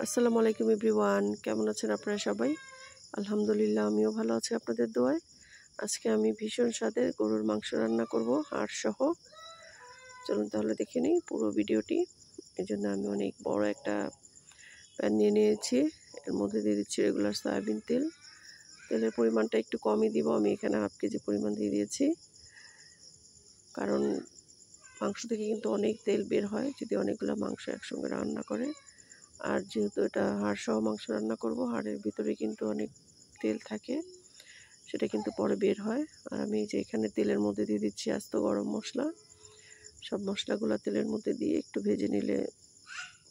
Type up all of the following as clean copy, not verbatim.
আসসালামু আলাইকুম এভরিওয়ান, কেমন আছেন আপনারা সবাই? আলহামদুলিল্লাহ, আমিও ভালো আছি আপনাদের দোয়ায়। আজকে আমি ভীষণ স্বাদের গরুর মাংস রান্না করব হাড় সহ। চলুন তাহলে দেখে নিই পুরো ভিডিওটি। এই জন্য আমি অনেক বড় একটা প্যান নিয়ে নিয়েছি। এর মধ্যে দিয়ে দিচ্ছি রেগুলার সয়াবিন তেল। তেলের পরিমাণটা একটু কমই দিব, আমি এখানে 1/2 কেজি পরিমাণ দিয়ে দিয়েছি। কারণ মাংস থেকে কিন্তু অনেক তেল বের হয় যদি অনেকগুলো মাংস একসঙ্গে রান্না করে। আর যেহেতু এটা হাড় সহ মাংস রান্না করব, হাড়ের ভিতরে কিন্তু অনেক তেল থাকে, সেটা কিন্তু পরে বের হয়। আর আমি যে এখানে তেলের মধ্যে দিয়ে দিচ্ছি আস্ত গরম মশলা। সব মশলাগুলো তেলের মধ্যে দিয়ে একটু ভেজে নিলে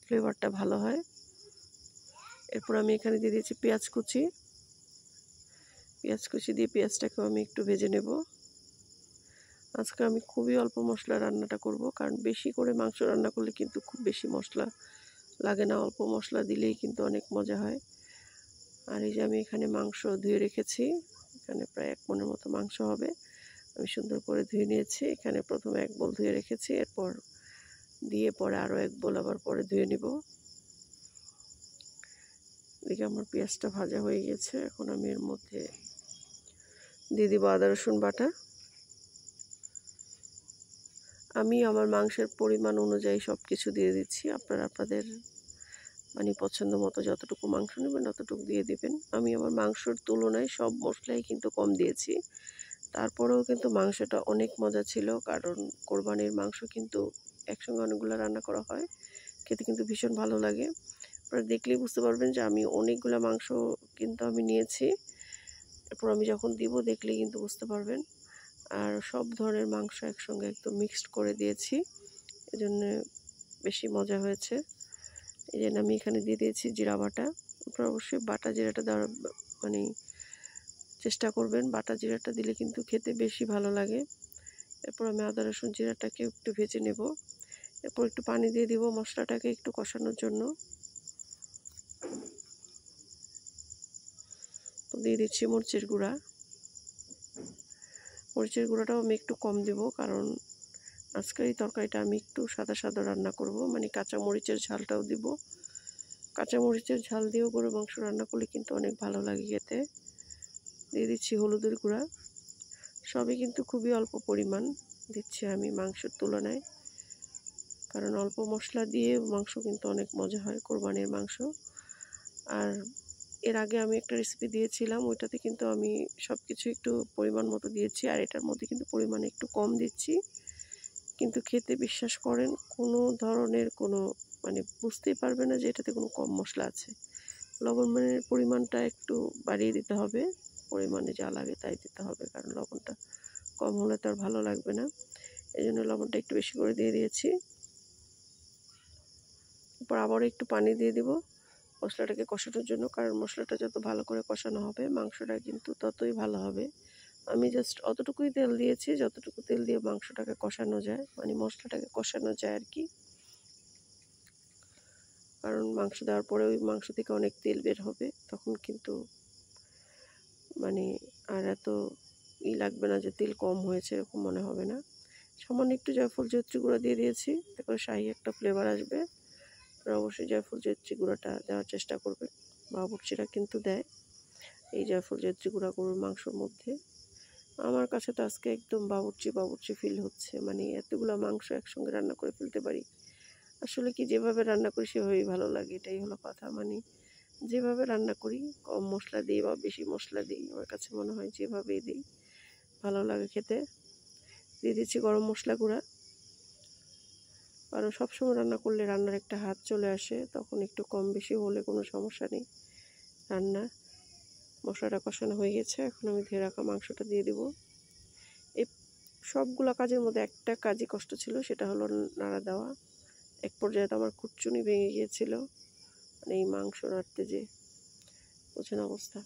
ফ্লেভারটা ভালো হয়। এরপর আমি এখানে দিয়ে দিচ্ছি পেঁয়াজ কুচি। পেঁয়াজ কুচি দিয়ে পেঁয়াজটাকেও আমি একটু ভেজে নেব। আজকে আমি খুবই অল্প মশলা রান্নাটা করব, কারণ বেশি করে মাংস রান্না করলে কিন্তু খুব বেশি মশলা লাগে না, অল্প মশলা দিলেই কিন্তু অনেক মজা হয়। আর এই যে আমি এখানে মাংস ধুয়ে রেখেছি, এখানে প্রায় 1 মণের মতো মাংস হবে। আমি সুন্দর করে ধুয়ে নিয়েছি। এখানে প্রথমে 1 বোল ধুয়ে রেখেছি, এরপর দিয়ে পরে আরও 1 বোল আবার পরে ধুয়ে নিব। এদিকে আমার পেঁয়াজটা ভাজা হয়ে গেছে। এখন আমি এর মধ্যে দিয়ে দিব আদা রসুন বাটা। আমি আমার মাংসের পরিমাণ অনুযায়ী সব কিছু দিয়ে দিচ্ছি। আপনারা আপনাদের পছন্দ মতো যতটুকু মাংস নেবেন ততটুকু দিয়ে দিবেন। আমি আমার মাংসর তুলনায় সব মশলাই কিন্তু কম দিয়েছি। তারপরেও কিন্তু মাংসটা অনেক মজা ছিল, কারণ কোরবানির মাংস কিন্তু একসঙ্গে অনেকগুলো রান্না করা হয়, খেতে কিন্তু ভীষণ ভালো লাগে। আপনারা দেখলেই বুঝতে পারবেন যে আমি অনেকগুলো মাংস কিন্তু আমি নিয়েছি। এরপর আমি যখন দিব দেখলেই কিন্তু বুঝতে পারবেন। আর সব ধরনের মাংস একসঙ্গে একদম মিক্সড করে দিয়েছি, এজন্য বেশি মজা হয়েছে। এই জন্য আমি এখানে দিয়ে দিয়েছি জিরা বাটা। আপনারা অবশ্যই বাটা জিরাটা দেওয়ার চেষ্টা করবেন। বাটা জিরাটা দিলে কিন্তু খেতে বেশি ভালো লাগে। এরপর আমি আদা রসুন জিরাটাকে একটু ভেজে নেব। এরপর একটু পানি দিয়ে দিব মশলাটাকে একটু কষানোর জন্য। তো দিয়ে দিচ্ছি মরিচের গুঁড়া। মরিচের গুঁড়াটাও আমি একটু কম দেব, কারণ আজকের এই তরকারিটা আমি একটু সাদা সাদা রান্না করব, কাঁচা মরিচের ঝালটাও দিব। কাঁচা মরিচের ঝাল দিয়েও গরুর মাংস রান্না করলে কিন্তু অনেক ভালো লাগে খেতে। দিয়ে দিচ্ছি হলুদের গুঁড়া। সবই কিন্তু খুবই অল্প পরিমাণ দিচ্ছি আমি মাংসের তুলনায়, কারণ অল্প মশলা দিয়ে মাংস কিন্তু অনেক মজা হয় কোরবানির মাংস। আর এর আগে আমি একটা রেসিপি দিয়েছিলাম, ওইটাতে কিন্তু আমি সব কিছু একটু পরিমাণ মতো দিয়েছি, আর এটার মধ্যে কিন্তু পরিমাণ একটু কম দিচ্ছি। কিন্তু খেতে বিশ্বাস করেন কোনো ধরনের বুঝতেই পারবে না যে এটাতে কোনো কম মশলা আছে। লবণের পরিমাণটা একটু বাড়িয়ে দিতে হবে, পরিমাণে যা লাগে তাই দিতে হবে, কারণ লবণটা কম হলে তো আর ভালো লাগবে না। এই জন্য লবণটা একটু বেশি করে দিয়ে দিয়েছি। এরপর আবারও একটু পানি দিয়ে দিব মশলাটাকে কষানোর জন্য, কারণ মশলাটা যত ভালো করে কষানো হবে মাংসটা কিন্তু ততই ভালো হবে। আমি জাস্ট অতটুকুই তেল দিয়েছি যতটুকু তেল দিয়ে মাংসটাকে কষানো যায়, মশলাটাকে কষানো যায় আর কি। কারণ মাংস দেওয়ার পরে ওই মাংস থেকে অনেক তেল বের হবে, তখন কিন্তু আর এত লাগবে না যে তেল কম হয়েছে, এরকম মনে হবে না। সামান্য একটু জয়ফল জয়িত্রী গুঁড়া দিয়ে দিয়েছি, তারপরে শাহি একটা ফ্লেভার আসবে। আপনারা অবশ্যই জয়ফল জয়িত্রী গুঁড়াটা দেওয়ার চেষ্টা করবেন। বাবুর্চিরা কিন্তু দেয় এই জয়ফল জয়িত্রী গুঁড়া গরুর মাংসর মধ্যে। আমার কাছে তো আজকে একদম বাবুর্চি ফিল হচ্ছে, এতগুলো মাংস একসঙ্গে রান্না করে ফেলতে পারি। আসলে কি, যেভাবে রান্না করি সেভাবেই ভালো লাগে, এটাই হলো কথা। যেভাবে রান্না করি, কম মশলা দিই বা বেশি মশলা দিই, আমার কাছে মনে হয় যেভাবেই দিই ভালো লাগে খেতে। দিয়ে দিচ্ছি গরম মশলা গুঁড়া, কারণ সবসময় রান্না করলে রান্নার একটা হাত চলে আসে, তখন একটু কম বেশি হলে কোনো সমস্যা নেই রান্নার। মশলাটা কষানো হয়ে গেছে, এখন আমি ধুয়ে রাখা মাংসটা দিয়ে দিব। এই সবগুলো কাজের মধ্যে একটা কাজই কষ্ট ছিল, সেটা হলো নাড়া দেওয়া। এক পর্যায়ে তো আমার কুটচুনি ভেঙে গিয়েছিল, এই মাংস নাড়তে যে বোঝেন অবস্থা।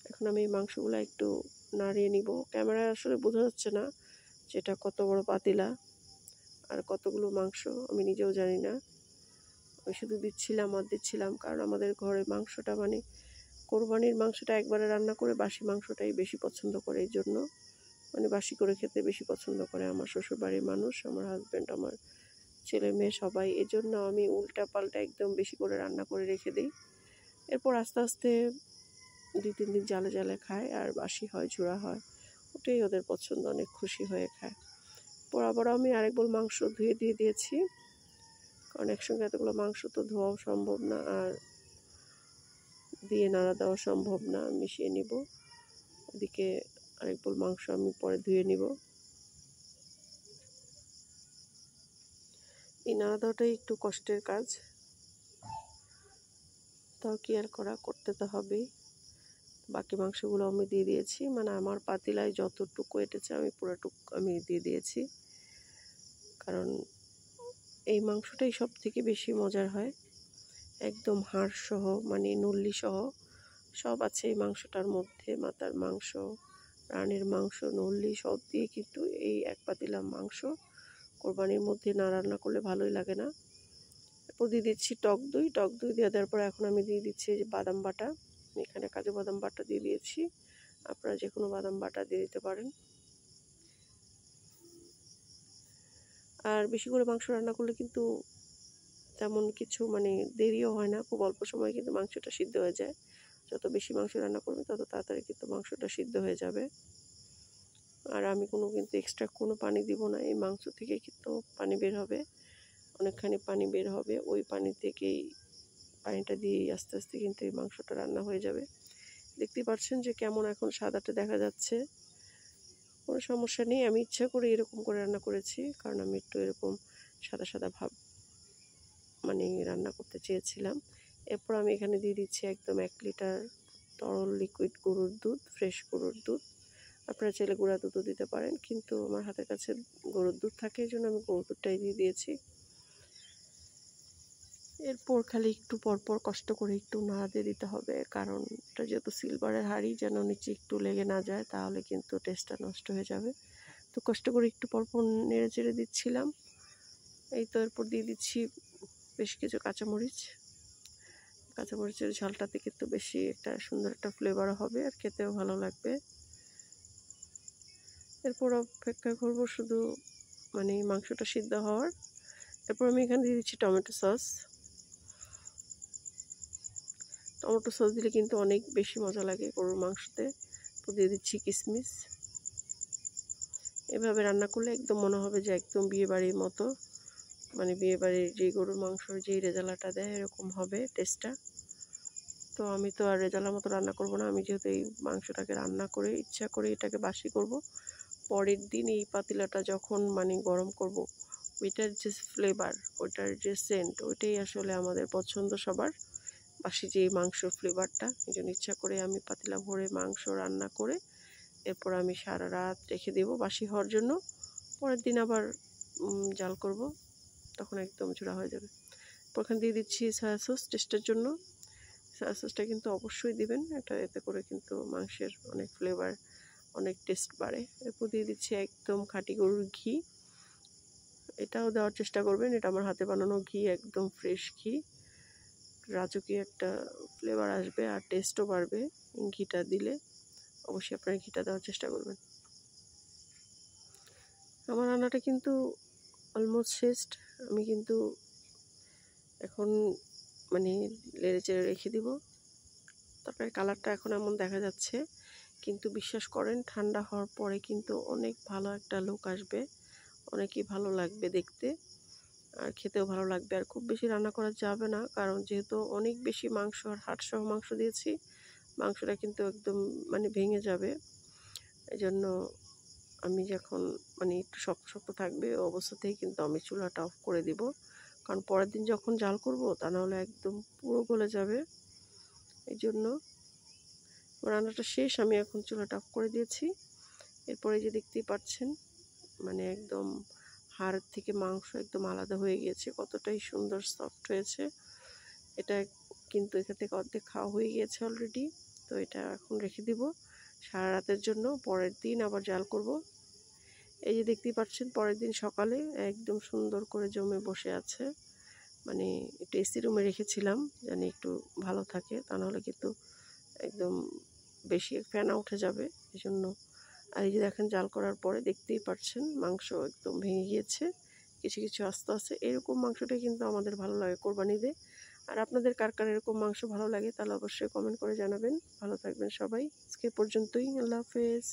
এখন আমি এই মাংসগুলো একটু নাড়িয়ে নিব। ক্যামেরায় আসলে বোঝা যাচ্ছে না যেটা কত বড় পাতিলা আর কতগুলো মাংস, আমি নিজেও জানি না। আমি শুধু দিচ্ছিলাম, কারণ আমাদের ঘরে মাংসটা কোরবানির মাংসটা একবারে রান্না করে বাসি মাংসটাই বেশি পছন্দ করে। এই জন্য বাসি করে খেতে বেশি পছন্দ করে আমার শ্বশুরবাড়ির মানুষ, আমার হাজব্যান্ড, আমার ছেলে মেয়ে সবাই, এজন্য আমি উল্টা পাল্টা একদম বেশি করে রান্না করে রেখে দিই। এরপর আস্তে আস্তে 2-3 দিন জালে জালে খায়, আর বাসি হয়, ঝুরা হয়, ওটাই ওদের পছন্দ, অনেক খুশি হয়ে খায়। পর আবার আমি আরেক বোল মাংস ধুয়ে দিয়ে দিয়েছি, কারণ একসঙ্গে এতগুলো মাংস তো ধোয়াও সম্ভব না, আর দিয়ে নাড়া দেওয়া সম্ভব না। মিশিয়ে নিব। এদিকে আরেক বোল মাংস আমি পরে ধুয়ে নিব। এই নাড়া দেওয়াটাই একটু কষ্টের কাজ, তাও কি আর করতে তো হবেই। বাকি মাংসগুলো আমি দিয়ে দিয়েছি, মানে আমার পাতিলায় যতটুকু এঁটেছে আমি পুরোটুকু আমি দিয়ে দিয়েছি, কারণ এই মাংসটাই সব থেকে বেশি মজার হয়। একদম হাড় সহ, মানে নল্লি সহ সব আছে এই মাংসটার মধ্যে। মাথার মাংস, রানের মাংস, নল্লি সব দিয়ে কিন্তু এই এক পাতিলা মাংস কোরবানির মধ্যে না রান্না করলে ভালোই লাগে না। এরপর দিয়ে দিচ্ছি টক দই। টক দই দিয়ে দেওয়ার পর এখন আমি দিয়ে দিচ্ছি যে বাদাম বাটা। এখানে কাজু বাদাম বাটা দিয়ে দিয়েছি, আপনারা যে কোনো বাদাম বাটা দিয়ে দিতে পারেন। আর বেশি করে মাংস রান্না করলে কিন্তু তেমন কিছু মানে দেরিও হয় না, খুব অল্প সময় কিন্তু মাংসটা সিদ্ধ হয়ে যায়। যত বেশি মাংস রান্না করবেন তত তাড়াতাড়ি কিন্তু মাংসটা সিদ্ধ হয়ে যাবে। আর আমি কিন্তু এক্সট্রা কোনো পানি দিব না, এই মাংস থেকে কিন্তু পানি বের হবে, অনেকখানি পানি বের হবে। ওই পানি থেকেই, পানিটা দিয়েই আস্তে আস্তে কিন্তু এই মাংসটা রান্না হয়ে যাবে। দেখতে পাচ্ছেন যে কেমন এখন সাদাটা দেখা যাচ্ছে, কোনো সমস্যা নেই। আমি ইচ্ছা করে এরকম করে রান্না করেছি, কারণ আমি একটু এরকম সাদা সাদা ভাব মানে রান্না করতে চেয়েছিলাম। এরপর আমি এখানে দিয়ে দিচ্ছি একদম 1 লিটার তরল লিকুইড গরুর দুধ, ফ্রেশ গরুর দুধ। আপনারা চাইলে গুঁড়া দুধও দিতে পারেন, কিন্তু আমার হাতের কাছে গরুর দুধ থাকে, এই জন্য আমি গরুর দুধটাই দিয়ে দিয়েছি। এরপর খালি একটু পরপর কষ্ট করে একটু নাড়া দিয়ে দিতে হবে, কারণ এটা যেহেতু সিলভারের হাঁড়ি, যেন নিচে একটু লেগে না যায়, তাহলে কিন্তু টেস্টটা নষ্ট হয়ে যাবে। তো কষ্ট করে একটু পরপর নেড়ে চেড়ে দিচ্ছিলাম। এই তো এরপর দিয়ে দিচ্ছি বেশ কিছু কাঁচামরিচ। কাঁচামরিচের ঝালটাতে কিন্তু বেশি একটা সুন্দর একটা ফ্লেভারও হবে, আর খেতেও ভালো লাগবে। এরপর অপেক্ষা করবো শুধু মানে মাংসটা সিদ্ধ হওয়ার। এরপর আমি এখানে দিয়ে দিচ্ছি টমেটো সস। টমেটো সস দিলে কিন্তু অনেক বেশি মজা লাগে গরুর মাংসতে। তো দিয়ে দিচ্ছি কিশমিশ। এভাবে রান্না করলে একদম মনে হবে যে একদম বিয়েবাড়ির মতো, মানে বিয়েবাড়ির যে গরুর মাংসর যেই রেজালাটা দেয় এরকম হবে টেস্টটা। তো আমি তো আর রেজালার মতো রান্না করব না, আমি যেহেতু এই মাংসটাকে রান্না করে ইচ্ছা করে এটাকে বাসি করব, পরের দিন এই পাতিলাটা যখন মানে গরম করব, ওইটার যে ফ্লেভার, ওইটার যে সেন্ট, ওইটাই আসলে আমাদের পছন্দ সবার, বাসি যে মাংস ফ্লেভারটা। এই জন্য ইচ্ছা করে আমি পাতিলা ভরে মাংস রান্না করে এরপর আমি সারা রাত রেখে দেবো বাসি হওয়ার জন্য। পরের দিন আবার জাল করব, তখন একদম ঝুড়া হয়ে যাবে। ওখানে দিয়ে দিচ্ছি সয়া সস টেস্টের জন্য। সয়া সসটা কিন্তু অবশ্যই দিবেন, এটা এতে করে কিন্তু মাংসের অনেক ফ্লেভার, অনেক টেস্ট বাড়ে। এরপর দিয়ে দিচ্ছি একদম খাঁটি গরুর ঘি। এটাও দেওয়ার চেষ্টা করবেন, এটা আমার হাতে বানানো ঘি, একদম ফ্রেশ ঘি। রাজকীয় একটা ফ্লেভার আসবে আর টেস্টও বাড়বে ঘিটা দিলে। অবশ্যই আপনারা ঘিটা দেওয়ার চেষ্টা করবেন। আমার রান্নাটা কিন্তু অলমোস্ট শেষ। আমি কিন্তু এখন মানে নেড়ে চেড়ে রেখে দিব। তারপরে কালারটা এখন এমন দেখা যাচ্ছে, কিন্তু বিশ্বাস করেন ঠান্ডা হওয়ার পরে কিন্তু অনেক ভালো একটা লুক আসবে, অনেকই ভালো লাগবে দেখতে, আর খেতেও ভালো লাগবে। আর খুব বেশি রান্না করা যাবে না, কারণ যেহেতু অনেক বেশি মাংস আর হাড়সহ মাংস দিয়েছি, মাংসটা কিন্তু একদম মানে ভেঙে যাবে। এই জন্য আমি যখন মানে একটু শক্ত শক্ত থাকবে অবস্থাতেই কিন্তু আমি চুলাটা অফ করে দিব, কারণ পরের দিন যখন জাল করব তা নাহলে একদম পুরো গলে যাবে। এই জন্য রান্নাটা শেষ, আমি এখন চুলাটা অফ করে দিয়েছি। এরপরে যে দেখতেই পাচ্ছেন মানে একদম হাড় থেকে মাংস একদম আলাদা হয়ে গিয়েছে, কতটাই সুন্দর সফট হয়েছে। এটা কিন্তু এখান থেকে অর্ধেক খাওয়া হয়ে গিয়েছে অলরেডি। তো এটা এখন রেখে দিব সারা রাতের জন্য, পরের দিন আবার জাল করব। এই যে দেখতেই পাচ্ছেন পরের দিন সকালে একদম সুন্দর করে জমে বসে আছে, মানে একটু এসি রুমে রেখেছিলাম যেন একটু ভালো থাকে, তা নাহলে কিন্তু একদম বেশি ফেনা উঠে যাবে, এই জন্য। আর এই যে দেখেন জাল করার পরে দেখতেই পাচ্ছেন মাংস একদম ভেঙে গিয়েছে, কিছু কিছু আস্ত আছে। এরকম মাংসটাই কিন্তু আমাদের ভালো লাগে কোরবানিতে। আর আপনাদের কার কার এরকম মাংস ভালো লাগে তাহলে অবশ্যই কমেন্ট করে জানাবেন। ভালো থাকবেন সবাই। আজকে পর্যন্তই। আল্লাহ হাফেজ।